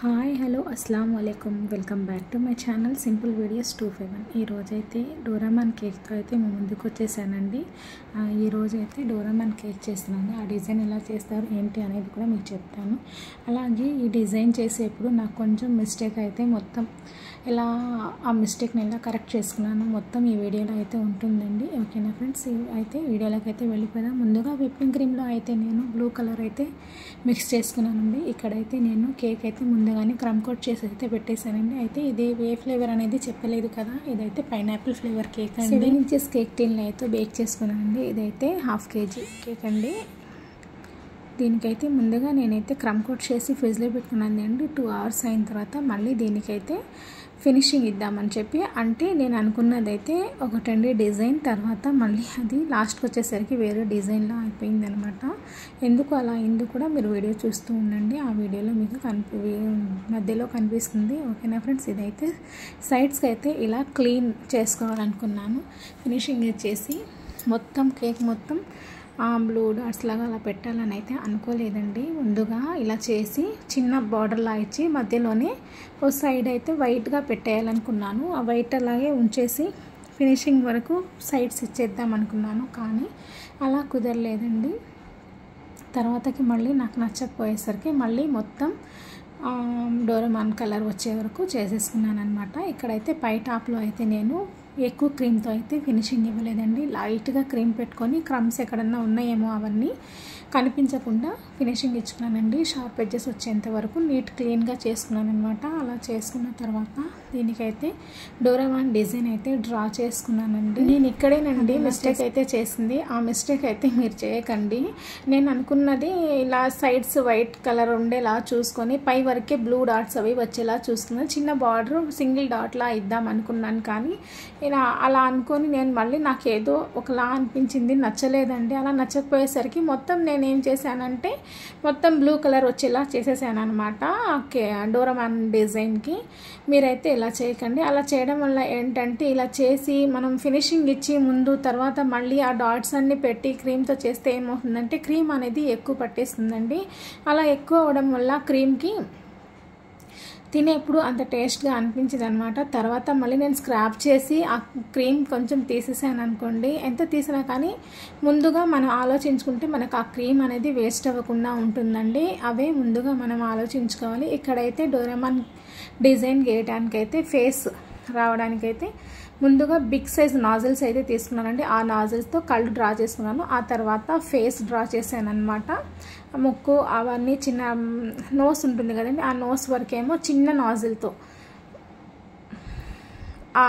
Hi hello అస్సలం వాలేకుమ్ welcome back to my channel simple videos 251. ఈరోజైతే డోరామాన్ కేక్తో అయితే మేము ముందుకు వచ్చేసానండి. ఈరోజైతే డోరామాన్ కేక్ చేస్తున్నాను. ఆ డిజైన్ ఎలా చేస్తారు ఏంటి అనేది కూడా మీకు చెప్తాను. అలాగే ఈ డిజైన్ చేసేప్పుడు నాకు కొంచెం మిస్టేక్ అయితే మొత్తం ఎలా ఆ మిస్టేక్ని ఎలా కరెక్ట్ చేసుకున్నాను మొత్తం ఈ వీడియోలో అయితే ఉంటుందండి. ఓకేనా ఫ్రెండ్స్, అయితే వీడియోలోకి అయితే వెళ్ళిపోదాం. ముందుగా విప్పింగ్ క్రీమ్లో అయితే నేను బ్లూ కలర్ అయితే మిక్స్ చేసుకున్నానండి. ఇక్కడైతే నేను కేక్ అయితే ముందుగానే క్రమ్ కోట్ చేసి అయితే పెట్టేశానండి. అయితే ఇది ఏ ఫ్లేవర్ అనేది చెప్పలేదు కదా, ఇదైతే పైనాపిల్ ఫ్లేవర్ కేక్ అండి. 7 inches కేక్ టిన్లో అయితే బేక్ చేసుకున్నానండి. ఇదైతే ½ kg కేక్ అండి. దీనికైతే ముందుగా నేనైతే క్రమ్ కోట్ చేసి ఫ్రిడ్జ్లో పెట్టుకున్నాను అండి. 2 hours అయిన తర్వాత మళ్ళీ దీనికైతే ఫినిషింగ్ ఇద్దామని చెప్పి, అంటే నేను అనుకున్నదైతే ఒకటండి డిజైన్, తర్వాత మళ్ళీ అది లాస్ట్కి వచ్చేసరికి వేరే డిజైన్లో అయిపోయింది అనమాట. ఎందుకు అలా అయింది కూడా మీరు వీడియో చూస్తూ ఉండండి. ఆ వీడియోలో మీకు మధ్యలో కనిపిస్తుంది. ఓకేనా ఫ్రెండ్స్, ఇదైతే సైడ్స్కి అయితే ఇలా క్లీన్ చేసుకోవాలనుకున్నాను. ఫినిషింగ్ ఇచ్చేసి మొత్తం కేక్ మొత్తం బ్లూ డాట్స్ లాగా అలా పెట్టాలని అయితే అనుకోలేదండి. ముందుగా ఇలా చేసి చిన్న బార్డర్లా ఇచ్చి మధ్యలోనే ఓ సైడ్ అయితే వైట్గా పెట్టేయాలనుకున్నాను. ఆ వైట్ అలాగే ఉంచేసి ఫినిషింగ్ వరకు సైడ్స్ ఇచ్చేద్దాం అనుకున్నాను, కానీ అలా కుదరలేదండి. తర్వాతకి మళ్ళీ నాకు నచ్చకపోయేసరికి మళ్ళీ మొత్తం డోరామాన్ కలర్ వచ్చే వరకు చేసేసుకున్నాను అనమాట. ఇక్కడైతే పై టాప్లో అయితే నేను ఎక్కువ క్రీమ్తో అయితే ఫినిషింగ్ ఇవ్వలేదండి. లైట్గా క్రీమ్ పెట్టుకొని క్రమ్స్ ఎక్కడన్నా ఉన్నాయేమో అవన్నీ కనిపించకుండా ఫినిషింగ్ ఇచ్చుకున్నానండి. షార్ప్ ఎడ్జెస్ వచ్చేంత వరకు నీట్ క్లీన్గా చేసుకున్నాను అనమాట. అలా చేసుకున్న తర్వాత దీనికైతే డోరామాన్ డిజైన్ అయితే డ్రా చేసుకున్నానండి. నేను ఇక్కడేనండి మిస్టేక్ అయితే చేసింది. ఆ మిస్టేక్ అయితే మీరు చేయకండి. నేను అనుకున్నది ఇలా సైడ్స్ వైట్ కలర్ ఉండేలా చూసుకొని పై వరకే బ్లూ డాట్స్ అవి వచ్చేలా చూసుకున్నాను. చిన్న బార్డర్ సింగిల్ డాట్లా ఇద్దాం అనుకున్నాను, కానీ ఇలా అలా అనుకొని నేను మళ్ళీ నాకు ఏదో ఒకలా అనిపించింది, నచ్చలేదండి. అలా నచ్చకపోయేసరికి మొత్తం నేనేం చేశానంటే మొత్తం బ్లూ కలర్ వచ్చేలా చేసేసాను అనమాట డోరామాన్ డిజైన్కి. మీరైతే ఇలా చేయకండి. అలా చేయడం వల్ల ఏంటంటే ఇలా చేసి మనం ఫినిషింగ్ ఇచ్చి ముందు తర్వాత మళ్ళీ ఆ డాట్స్ అన్ని పెట్టి క్రీమ్తో చేస్తే ఏమవుతుందంటే క్రీమ్ అనేది ఎక్కువ పట్టేస్తుందండి. అలా ఎక్కువ అవడం వల్ల క్రీమ్కి తినేప్పుడు అంత టేస్ట్గా అనిపించింది అనమాట. తర్వాత మళ్ళీ నేను స్క్రాప్ చేసి ఆ క్రీమ్ కొంచెం తీసేసాను అనుకోండి. ఎంత తీసినా కానీ ముందుగా మనం ఆలోచించుకుంటే మనకు ఆ క్రీమ్ అనేది వేస్ట్ అవ్వకుండా ఉంటుందండి. అవే ముందుగా మనం ఆలోచించుకోవాలి. ఇక్కడైతే డోరామాన్ డిజైన్ గీయడానికైతే ఫేస్ రావడానికైతే ముందుగా బిగ్ సైజ్ నాజిల్స్ అయితే తీసుకున్నానండి. ఆ నాజిల్స్తో కళ్ళు డ్రా చేసుకున్నాను. ఆ తర్వాత ఫేస్ డ్రా చేశాను అనమాట. ముక్కు అవన్నీ చిన్న నోస్ ఉంటుంది కదండి, ఆ నోస్ వరకేమో చిన్న నాజిల్తో ఆ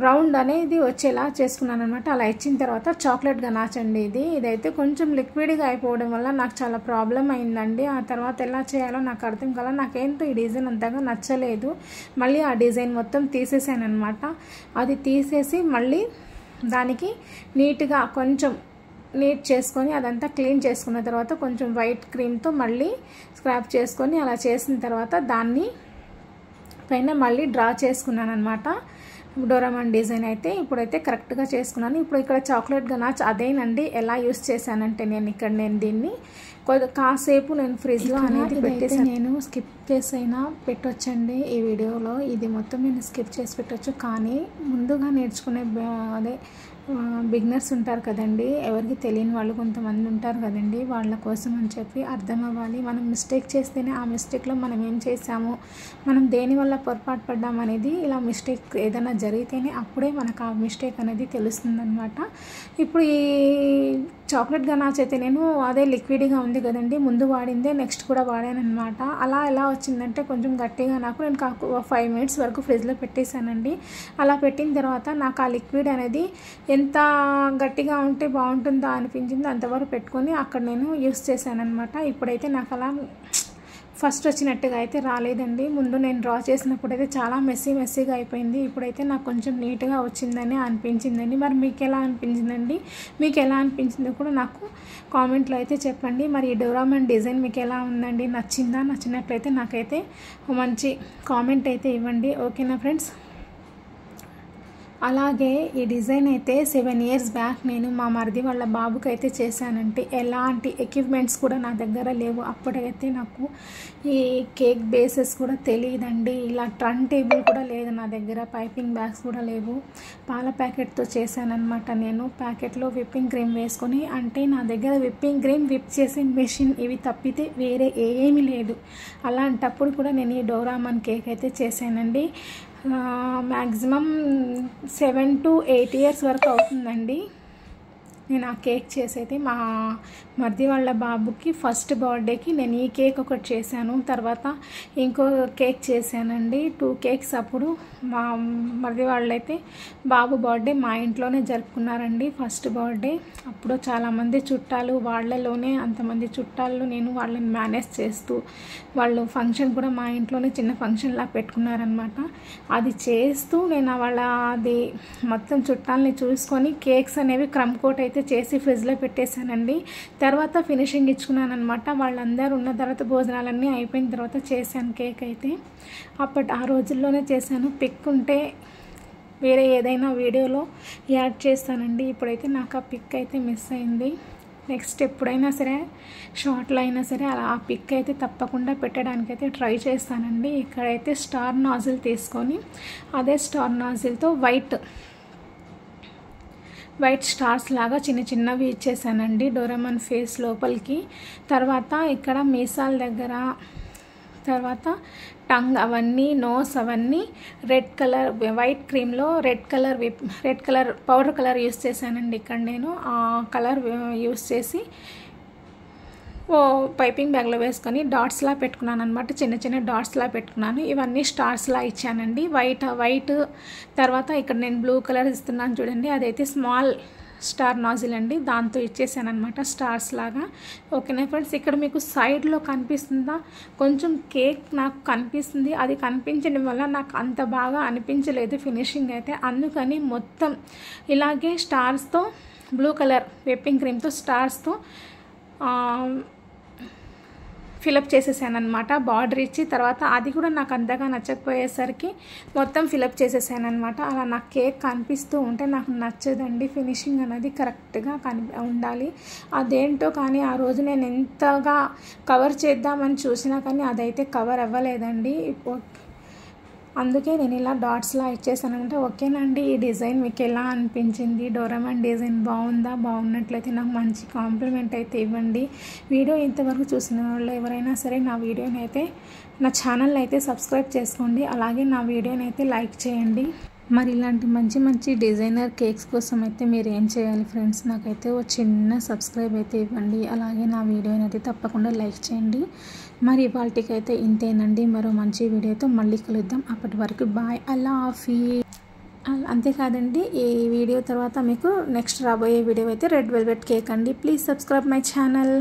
రౌండ్ అనేది వచ్చేలా చేసుకున్నాను అనమాట. అలా ఇచ్చిన తర్వాత చాక్లెట్ గనాచ్ అండి ఇదైతే కొంచెం లిక్విడ్గా అయిపోవడం వల్ల నాకు చాలా ప్రాబ్లం అయిందండి. ఆ తర్వాత ఎలా చేయాలో నాకు అర్థం కాల. నాకేంటో ఈ డిజైన్ అంతగా నచ్చలేదు. మళ్ళీ ఆ డిజైన్ మొత్తం తీసేసాను అనమాట. అది తీసేసి మళ్ళీ దానికి నీట్గా కొంచెం నీట్ చేసుకొని అదంతా క్లీన్ చేసుకున్న తర్వాత కొంచెం వైట్ క్రీమ్తో మళ్ళీ స్క్రాప్ చేసుకొని అలా చేసిన తర్వాత దాన్ని పైన మళ్ళీ డ్రా చేసుకున్నాను అనమాట. డోరామాన్ డిజైన్ అయితే ఇప్పుడైతే కరెక్ట్గా చేసుకున్నాను. ఇప్పుడు ఇక్కడ చాక్లెట్ గనాచ్ అదేనండి. ఎలా యూస్ చేశానంటే నేను దీన్ని కాసేపు నేను ఫ్రిడ్జ్లో అనేది పెట్టేసి నేను స్కిప్ చేసి అయినా పెట్టొచ్చండి ఈ వీడియోలో. ఇది మొత్తం నేను స్కిప్ చేసి పెట్టొచ్చు, కానీ ముందుగా నేర్చుకునే అదే బిగినర్స్ ఉంటారు కదండి, ఎవరికి తెలియని వాళ్ళు కొంతమంది ఉంటారు కదండి, వాళ్ళ కోసం అని చెప్పి అర్థం అవ్వాలి. మనం మిస్టేక్ చేస్తేనే ఆ మిస్టేక్లో మనం ఏం చేసాము, మనం దేనివల్ల పొరపాటు పడ్డాం అనేది, ఇలా మిస్టేక్ ఏదైనా జరిగితేనే అప్పుడే మనకు ఆ మిస్టేక్ అనేది తెలుస్తుందన్నమాట. ఇప్పుడు ఈ చాక్లెట్ గనాచ్ అయితే నేను అదే లిక్విడ్గా ఉంది కదండి, ముందు వాడిందే నెక్స్ట్ కూడా వాడాను అనమాట. అలా ఎలా వచ్చిందంటే కొంచెం గట్టిగా నేను 5 minutes వరకు ఫ్రిడ్జ్లో పెట్టేశానండి. అలా పెట్టిన తర్వాత నాకు ఆ లిక్విడ్ అనేది ఎంత గట్టిగా ఉంటే బాగుంటుందో అనిపించింది, అంతవరకు పెట్టుకొని అక్కడ నేను యూస్ చేశాను అనమాట. ఇప్పుడైతే నాకు అలా ఫస్ట్ వచ్చినట్టుగా అయితే రాలేదండి. ముందు నేను డ్రా చేసినప్పుడు అయితే చాలా మెస్సీగా అయిపోయింది. ఇప్పుడైతే నాకు కొంచెం నీట్గా వచ్చిందని అనిపించిందండి. మరి మీకు ఎలా అనిపించిందండి? మీకు ఎలా అనిపించిందో కూడా నాకు కామెంట్లో అయితే చెప్పండి. మరి ఈ డోరామాన్ డిజైన్ మీకు ఎలా ఉందండి? నచ్చిందా? నచ్చినట్లయితే నాకైతే మంచి కామెంట్ అయితే ఇవ్వండి. ఓకేనా ఫ్రెండ్స్? అలాగే ఈ డిజైన్ అయితే 7 years బ్యాక్ నేను మా మరిది వాళ్ళ బాబుకి అయితే చేశానంటే ఎలాంటి ఎక్విప్మెంట్స్ కూడా నా దగ్గర లేవు. అప్పుడైతే నాకు ఈ కేక్ బేసెస్ కూడా తెలియదండి. ఇలా టర్న్ టేబుల్ కూడా లేదు నా దగ్గర, పైపింగ్ బ్యాగ్స్ కూడా లేవు. పాల ప్యాకెట్తో చేశానన్నమాట. నేను ప్యాకెట్లో విప్పింగ్ క్రీమ్ వేసుకొని, అంటే నా దగ్గర విప్పింగ్ క్రీమ్ విప్ చేసే మెషిన్ ఇవి తప్పితే వేరే ఏమీ లేదు. అలాంటప్పుడు కూడా నేను ఈ డోరామాన్ కేక్ అయితే చేశానండి. మ్యాక్సిమం 7 to 8 years వరకు అవుతుందండి నేను ఆ కేక్ చేసేది. మా మరిది వాళ్ళ బాబుకి ఫస్ట్ బర్త్డేకి నేను ఈ కేక్ ఒకటి చేశాను. తర్వాత ఇంకో కేక్ చేశానండి, 2 కేక్స్. అప్పుడు మా మరిది వాళ్ళైతే బాబు బర్త్డే మా ఇంట్లోనే జరుపుకున్నారండి, ఫస్ట్ బర్త్డే. అప్పుడు చాలామంది చుట్టాలు, వాళ్ళలోనే అంతమంది చుట్టాలు నేను వాళ్ళని మేనేజ్ చేస్తూ, వాళ్ళు ఫంక్షన్ కూడా మా ఇంట్లోనే చిన్న ఫంక్షన్లా పెట్టుకున్నారనమాట. అది చేస్తూ నేను అది మొత్తం చుట్టాలని చూసుకొని కేక్స్ అనేవి క్రమ్ కోట్ అయితే చేసి ఫ్రిడ్జ్లో పెట్టేశానండి. తర్వాత ఫినిషింగ్ ఇచ్చుకున్నాను అనమాట. వాళ్ళందరూ ఉన్న తర్వాత భోజనాలన్నీ అయిపోయిన తర్వాత చేశాను కేక్ అయితే. ఆ రోజుల్లోనే చేశాను. పిక్ ఉంటే వేరే ఏదైనా వీడియోలో యాడ్ చేస్తానండి. ఇప్పుడైతే నాకు ఆ పిక్ అయితే మిస్ అయింది. నెక్స్ట్ ఎప్పుడైనా సరే షార్ట్లో అయినా సరే అలా ఆ పిక్ అయితే తప్పకుండా పెట్టడానికి అయితే ట్రై చేస్తానండి. ఇక్కడైతే స్టార్ నాజిల్ తీసుకొని అదే స్టార్ నాజిల్తో వైట్ స్టార్స్ లాగా చిన్న చిన్నవి ఇచ్చేసానండి డోరామాన్ ఫేస్ లోపలికి. తర్వాత ఇక్కడ మీసాల దగ్గర, తర్వాత టంగ్ అవన్నీ, నోస్ అవన్నీ రెడ్ కలర్ వైట్ క్రీమ్లో red colour powder colour use చేశానండి. ఇక్కడ నేను ఆ కలర్ యూస్ చేసి పైపింగ్ బ్యాగ్లో వేసుకొని డాట్స్లా పెట్టుకున్నాను అనమాట. చిన్న చిన్న డాట్స్లా పెట్టుకున్నాను. ఇవన్నీ స్టార్స్లా ఇచ్చానండి. వైట్ తర్వాత ఇక్కడ నేను బ్లూ కలర్ ఇస్తున్నాను చూడండి, అదైతే స్మాల్ స్టార్ నాజిల్ అండి, దాంతో ఇచ్చేసాను అనమాట స్టార్స్ లాగా. ఓకేనా ఫ్రెండ్స్, ఇక్కడ మీకు సైడ్లో కనిపిస్తుందా కొంచెం కేక్ నాకు కనిపిస్తుంది. అది కనిపించడం వల్ల నాకు అంత బాగా అనిపించలేదు ఫినిషింగ్ అయితే. అందుకని మొత్తం ఇలాగే స్టార్స్తో బ్లూ కలర్ విప్పింగ్ క్రీమ్తో స్టార్స్తో ఫిలప్ చేసేసాను అనమాట. బార్డర్ ఇచ్చి తర్వాత అది కూడా నాకు అంతగా నచ్చకపోయేసరికి మొత్తం ఫిలప్ చేసేసాను అనమాట. అలా నాకు కేక్ కనిపిస్తూ ఉంటే నాకు నచ్చదండి. ఫినిషింగ్ అనేది కరెక్ట్గా ఉండాలి. అదేంటో కానీ ఆ రోజు నేను ఎంతగా కవర్ చేద్దామని చూసినా కానీ అదైతే కవర్ అవ్వలేదండి. అందుకే నేను ఇలా డాట్స్లా ఇచ్చేసానంటే. ఓకేనండి, ఈ డిజైన్ మీకు ఎలా అనిపించింది? డోరామాన్ డిజైన్ బాగుందా? బాగున్నట్లయితే నాకు మంచి కాంప్లిమెంట్ అయితే ఇవ్వండి. వీడియో ఇంతవరకు చూసిన వాళ్ళు ఎవరైనా సరే నా ఛానల్ని అయితే సబ్స్క్రైబ్ చేసుకోండి. అలాగే నా వీడియోని అయితే లైక్ చేయండి. మరి ఇలాంటి మంచి డిజైనర్ కేక్స్ కోసం అయితే మీరు ఏం చేయాలి ఫ్రెండ్స్? నాకైతే ఓ చిన్న సబ్స్క్రైబ్ అయితే ఇవ్వండి. అలాగే నా వీడియోని అయితే తప్పకుండా లైక్ చేయండి. మరి ఇవాళకి అయితే ఇంతేనండి. మరో మంచి వీడియోతో మళ్ళీ కలుద్దాం. అప్పటి వరకు బాయ్, అల్లా హాఫీజ్. అంతేకాదండి, ఈ వీడియో తర్వాత మీకు నెక్స్ట్ రాబోయే వీడియో అయితే రెడ్ వెల్వెట్ కేక్ అండి. Please subscribe my channel.